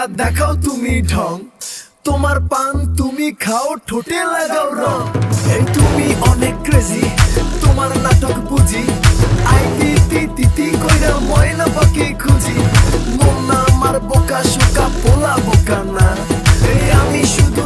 দেখাও তুমি ঢং, তোমার পান তুমি খাও ঠোঁটে লাগাও রং। এই তুমি অনেক ক্রেজি, তোমার নাটক বুঝি, আই তিতি তিতি কইরা ময়না পাখি খুঁজি। মন না আমার বোকা শোকা পোলা বোকা না, এই আমি শুধু